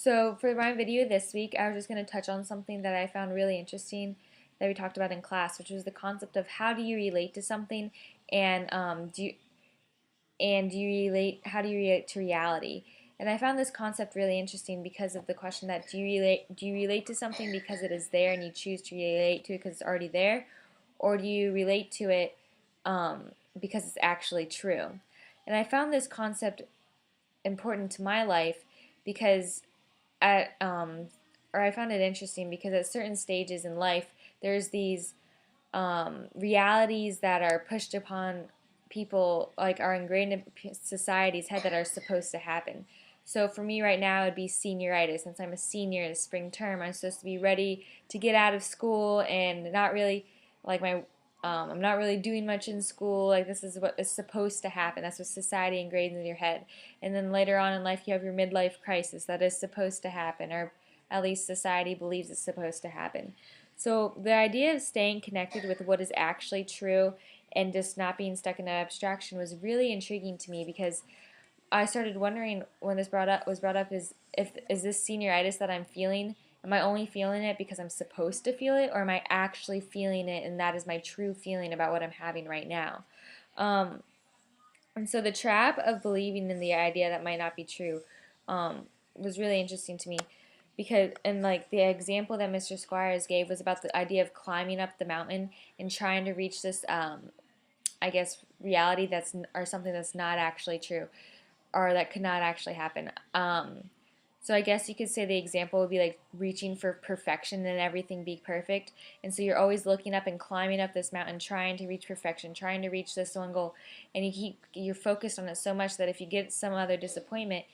So for my video this week, I was just going to touch on something that I found really interesting that we talked about in class, which was the concept of how do you relate to something, and how do you relate to reality? And I found this concept really interesting because of the question that do you relate to something because it is there and you choose to relate to it because it's already there, or do you relate to it because it's actually true? And I found this concept important to my life because at or I found it interesting because at certain stages in life there's these realities that are pushed upon people, like are ingrained in society's head, that are supposed to happen. So for me right now it'd be senioritis. Since I'm a senior in the spring term, I'm supposed to be ready to get out of school and not really like my I'm not really doing much in school. Like, this is what is supposed to happen. That's what society ingrains in your head. And then later on in life, you have your midlife crisis that is supposed to happen, or at least society believes it's supposed to happen. So the idea of staying connected with what is actually true and just not being stuck in an abstraction was really intriguing to me, because I started wondering when this was brought up, is this senioritis that I'm feeling, am I only feeling it because I'm supposed to feel it, or am I actually feeling it and that is my true feeling about what I'm having right now? Um, and so the trap of believing in the idea that might not be true was really interesting to me, because, and like the example that Mr. Squires gave was about the idea of climbing up the mountain and trying to reach this I guess reality that's, or something that's not actually true, or that could not actually happen. So I guess you could say the example would be like reaching for perfection and everything be perfect. And so you're always looking up and climbing up this mountain, trying to reach perfection, trying to reach this one goal, and you're focused on it so much that if you get some other disappointment,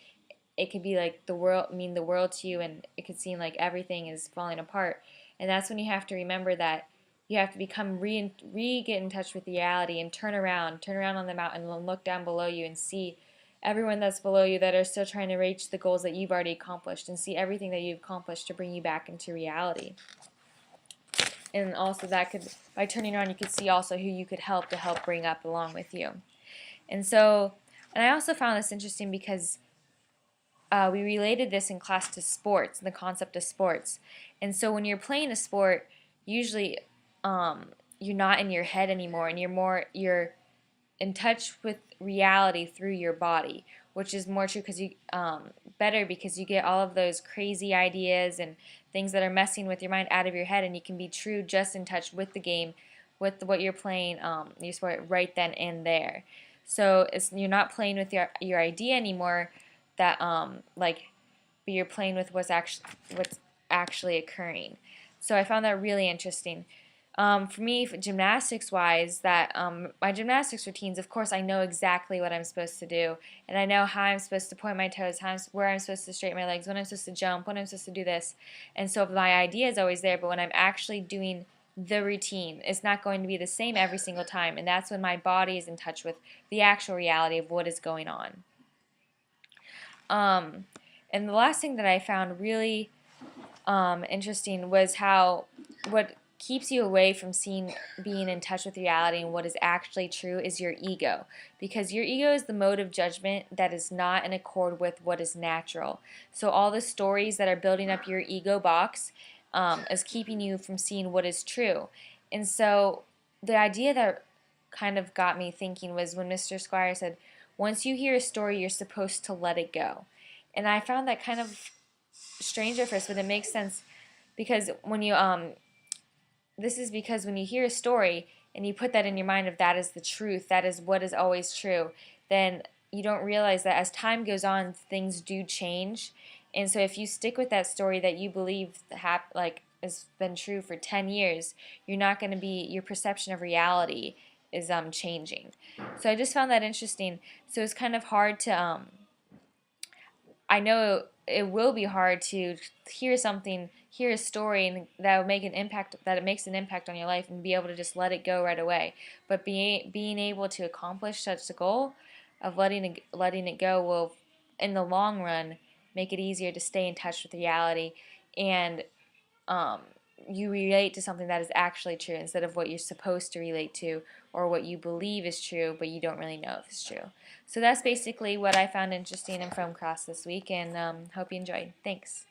it could be like the world mean the world to you, and it could seem like everything is falling apart. And that's when you have to remember that you have to become get in touch with reality and turn around on the mountain and look down below you and see everyone that's below you that are still trying to reach the goals that you've already accomplished, and see everything that you've accomplished to bring you back into reality. And also that could, by turning around, you could see also who you could help to help bring up along with you. And so, and I also found this interesting because we related this in class to sports and the concept of sports. And so when you're playing a sport, usually you're not in your head anymore, and you're in touch with reality through your body, which is more true because you better because you get all of those crazy ideas and things that are messing with your mind out of your head, and you can be true just in touch with the game, with what you're playing, your sport, right then and there. So you're not playing with your idea anymore, that but you're playing with what's actually occurring. So I found that really interesting. For me, gymnastics wise, that my gymnastics routines, of course, I know exactly what I'm supposed to do, and I know how I'm supposed to point my toes, where I'm supposed to straighten my legs, when I'm supposed to jump, when I'm supposed to do this. And so my idea is always there, but when I'm actually doing the routine, it's not going to be the same every single time, and that's when my body is in touch with the actual reality of what is going on. Um, and the last thing that I found really interesting was how what keeps you away from being in touch with reality and what is actually true is your ego, because your ego is the mode of judgment that is not in accord with what is natural. So all the stories that are building up your ego box is keeping you from seeing what is true. And so the idea that kind of got me thinking was when Mr. Squire said, once you hear a story, you're supposed to let it go. And I found that kind of strange at first, but it makes sense, because when you this is because when you hear a story and you put that in your mind of that is the truth, that is what is always true, then you don't realize that as time goes on, things do change. And so if you stick with that story that you believe has been true for 10 years, you're not going to be, your perception of reality is changing. So I just found that interesting. So it's kind of hard to I know it will be hard to hear a story, and that will make an impact, that it makes an impact on your life, and be able to just let it go right away. But being able to accomplish such a goal of letting it go will, in the long run, make it easier to stay in touch with reality, and um, you relate to something that is actually true instead of what you're supposed to relate to, or what you believe is true, but you don't really know if it's true. So that's basically what I found interesting in From Cross this week, and hope you enjoyed. Thanks.